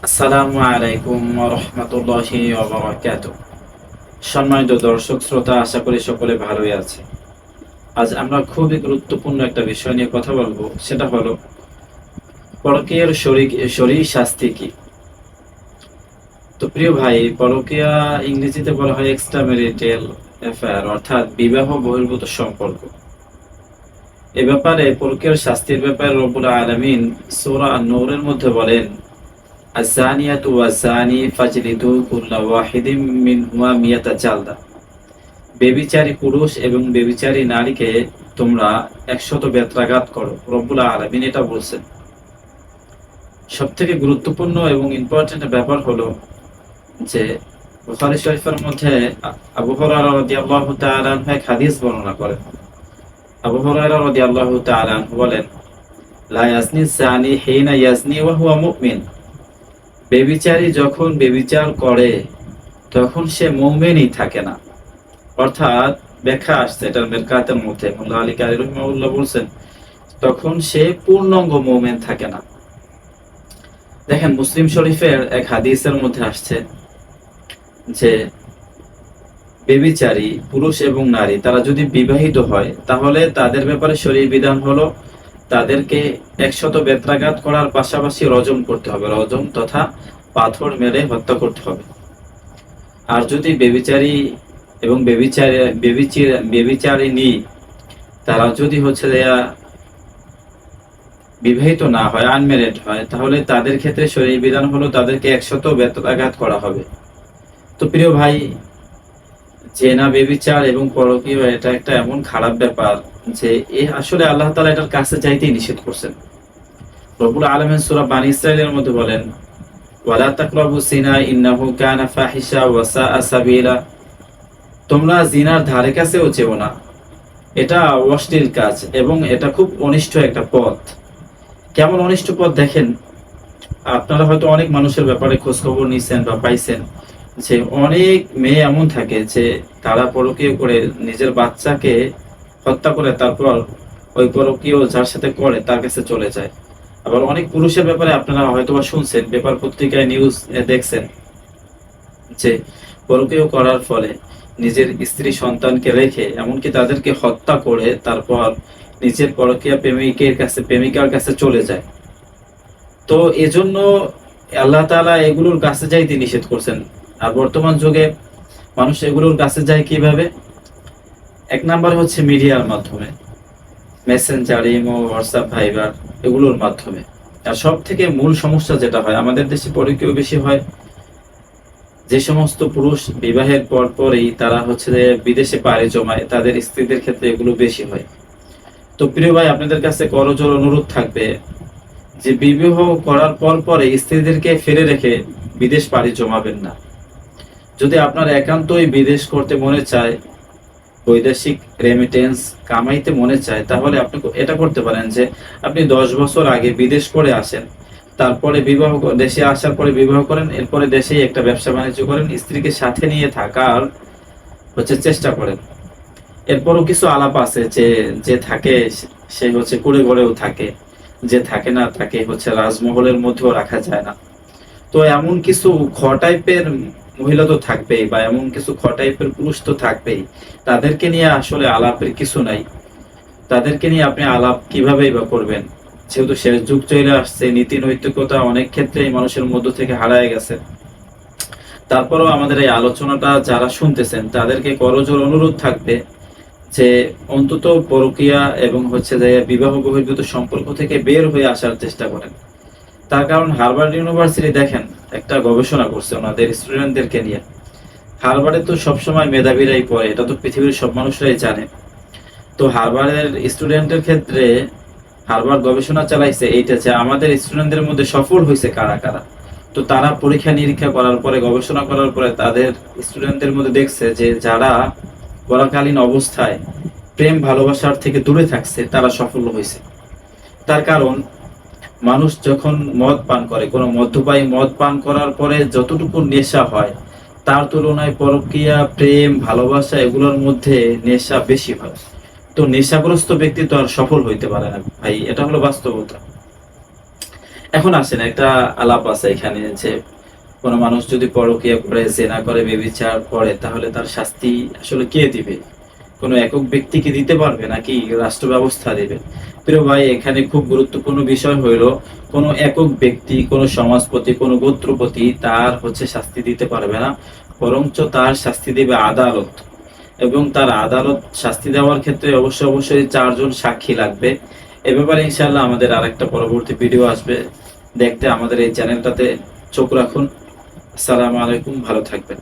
আসসালামু আলাইকুম ওয়া রাহমাতুল্লাহি ওয়া বারাকাতুহু। সম্মানিত দর্শক শ্রোতা, আশা করি সকলে ভালোই আছে। আজ আমরা খুবই গুরুত্বপূর্ণ একটা বিষয় নিয়ে কথা বলবো, সেটা হলো পরকীয়ার শরীর শাস্তি কি। তো প্রিয় ভাই, পরকীয়া ইংরেজিতে বলা হয় এক্সট্রা ম্যারিটাল অ্যাফেয়ার, অর্থাৎ বিবাহ বহির্ভূত সম্পর্ক। এ ব্যাপারে পরকীয়ার শাস্তির ব্যাপারে রব্বুল আলামিন সূরা আন-নূরের মধ্যে বলেন, আয-যানিয়াতু ওয়াজ-যানি ফাজলিদু কুল্লা ওয়াহিদিম মিনহুমা মিয়াতা জালদা। ব্যভিচারী পুরুষ এবং ব্যভিচারী নারীকে তোমরা 100 বেত্রাঘাত করো। রব্বুল আলামিন এটা বলছেন। সবথেকে গুরুত্বপূর্ণ এবং ইম্পর্টেন্ট ব্যাপার হলো যে বুখারী শরীফের মধ্যে আবু হুরায়রা রাদিয়াল্লাহু তাআলা আনহু এক হাদিস বর্ণনা করেন। আবু হুরায়রা রাদিয়াল্লাহু তাআলা আনহু বলেন, লা ইয়াজনি যানি হিনা ইয়াজনি ওয়া হুয়া মুমিন। ব্যভিচারী যখন ব্যভিচার করে তখন সে মুমিনই থাকে না। অর্থাৎ ব্যাখ্যা আসছে এটার মেরকাতের মধ্যে, মোল্লা আলী কারি রাহিমাহুল্লাহ বলছেন, তখন সে পূর্ণাঙ্গ মুমিন থাকে না। দেখেন, মুসলিম শরীফের এক হাদিসের মধ্যে আসছে যে ব্যভিচারী পুরুষ এবং নারী তারা যদি বিবাহিত হয় তাহলে তাদের ব্যাপারে শরীয়ত বিধান হলো তাদেরকে 100 বেত্রাঘাত করার পাশাপাশি রজম করতে হবে, রজম তথা পাথর মেরে হত্যা করতে হবে। আর যদি ব্যভিচারী এবং ব্যভিচারিণী তারা যদি বিবাহিত না হয়, আনম্যারিড হয়, তাহলে তাদের ক্ষেত্রে শরীয়ত বিধান হলো তাদেরকে 100 বেত্রাঘাত করা হবে। তো প্রিয় ভাই, জেনা, ব্যভিচার এবং পরকীয়া এটা একটা এমন খারাপ ব্যাপার যে আসলে আল্লাহ তাআলা এটার কাছে যাইতেই নিষেধ করছেন। রব্বুল আলামিন সূরা বানী ইসরাঈলের মধ্যে বলেন, ওয়ালা তাকরাবুস জিনা ইন্নাহু কানা ফাহিশা ওয়া সাআ সাবিলা। তোমরা জিনার ধারে কাছেও যেও না, এটা অশ্লীল কাজ এবং এটা খুব অনিষ্ট একটা পথ। কেমন অনিষ্ট পথ দেখেন, আপনারা হয়তো অনেক মানুষের ব্যাপারে খোঁজ খবর নিছেন বা পাইছেন যে অনেক মেয়ে এমন থাকে যে তারা পরকীয়া করে নিজের বাচ্চাকে হত্যা করে তারপর ওই পরকীয় যার সাথে করে তার কাছে চলে যায়। আবার অনেক পুরুষের ব্যাপারে আপনারা হয়তোবা শুনছেন, পেপার পত্রিকায় নিউজ দেখছেন যে পরকীয় করার ফলে নিজের স্ত্রী সন্তানকে রেখে এমনকি তাদেরকে হত্যা করে তারপর নিজের পরকীয়া প্রেমিকার কাছে চলে যায়। তো এজন্য আল্লাহ তাআলা এগুলোর কাছে যাইতে নিষেধ করছেন। আর বর্তমান যুগে মানুষ এগুলোর কাছে যায় কিভাবে? এক নাম্বার হচ্ছে মিডিয়ার মাধ্যমে, মেসেঞ্জার, ইমো, হোয়াটসঅ্যাপ, ভাইবার, এগুলোর মাধ্যমে। আর সব থেকে মূল সমস্যা যেটা হয়, আমাদের দেশে পরকীয়া বেশি হয় যে সমস্ত পুরুষ বিবাহের পর পরেই তারা যে বিদেশে পাড়ি জমায়, তাদের স্ত্রীদের ক্ষেত্রে এগুলো বেশি হয়। তো প্রিয় ভাই, আপনাদের কাছে করজোড় অনুরোধ থাকবে যে বিবাহ করার পর পরে স্ত্রীদেরকে ফেলে রেখে বিদেশ পাড়ি জমাবেন না। যদি আপনার একান্তই বিদেশ করতে মনে চায়, বৈদেশিক রেমিটেন্স কামাইতে মনে চায়, তাহলে আপনি এটা করতে পারেন যে আপনি 10 বছর আগে বিদেশ করে আসেন, তারপরে দেশে আসার পরে বিবাহ করেন, এরপরে দেশেই একটা ব্যবসা বাণিজ্য করেন, স্ত্রীকে সাথে নিয়ে থাকার চেষ্টা করেন। এরপরও কিছু আলাপ আছে যে যে থাকে সে কুড়ে ঘরেও থাকে, যে থাকে না তাকে রাজমহলের মধ্যেও রাখা যায় না। তো এমন কিছু খ টাইপের মহিলা তো থাকবেই, বা এমন কিছু খ টাইপের পুরুষ তো থাকবেই, তাদেরকে নিয়ে আসলে আলাপের কিছু নাই। তাদেরকে নিয়ে আপনি আলাপ কিভাবেই বা করবেন, যেহেতু শেষ যুগ চলে আসছে, নীতি নৈতিকতা অনেক ক্ষেত্রেই মানুষের মধ্য থেকে হারায় গেছে। তারপরেও আমাদের এই আলোচনাটা যারা শুনতেছেন তাদেরকে করজোড় অনুরোধ থাকবে যে অন্তত পরকীয়া এবং যে বিবাহ বহির্ভূত সম্পর্ক থেকে বের হয়ে আসার চেষ্টা করেন। তার কারণ হার্ভার্ড ইউনিভার্সিটি দেখেন একটা গবেষণা করছে ওনাদের স্টুডেন্টদেরকে নিয়ে। হার্ভার্ডে তো সবসময় মেধাবীরাই পড়ে, এটা তো পৃথিবীর সব মানুষরাই জানে। তো হার্ভার্ডের স্টুডেন্টের ক্ষেত্রে হার্ভার্ড গবেষণা চালাইছে এইটা যে আমাদের স্টুডেন্টদের মধ্যে সফল হয়েছে কারা কারা। তো তারা পরীক্ষা নিরীক্ষা করার পরে, গবেষণা করার পরে তাদের স্টুডেন্টদের মধ্যে দেখছে যে যারা পড়াকালীন অবস্থায় প্রেম ভালোবাসার থেকে দূরে থাকছে তারা সফল হয়েছে। তার কারণ মানুষ যখন মদ পান করে, কোনো মদ্যপায়ী মদ পান করার পরে যতটুকু নেশা হয় তার তুলনায় পরকীয়া, প্রেম, ভালোবাসা এগুলোর মধ্যে নেশা বেশি হয়। তো নেশাগ্রস্ত ব্যক্তি তো আর সফল হইতে পারে না ভাই, এটা হলো বাস্তবতা। এখন আসেন একটা আলাপ আছে এখানে যে কোনো মানুষ যদি পরকীয়া করে, জেনা করে, ব্যভিচার করে, তাহলে তার শাস্তি আসলে কে দিবে? কোনো একক ব্যক্তি কি দিতে পারবে নাকি রাষ্ট্র ব্যবস্থা দিবে? প্রিয় ভাই, এখানে খুব গুরুত্বপূর্ণ বিষয় হইল কোনো একক ব্যক্তি, কোনো সমাজপতি, কোনো গোত্রপতি তার শাস্তি দিতে পারবে না, বরঞ্চ তার শাস্তি দেবে আদালত। এবং তার আদালত শাস্তি দেওয়ার ক্ষেত্রে অবশ্যই 4 জন সাক্ষী লাগবে। এ ব্যাপারে ইনশাআল্লাহ আমাদের আরেকটা পরবর্তী ভিডিও আসবে, দেখতে আমাদের এই চ্যানেলটাতে চোখ রাখুন। আসসালামু আলাইকুম, ভালো থাকবেন।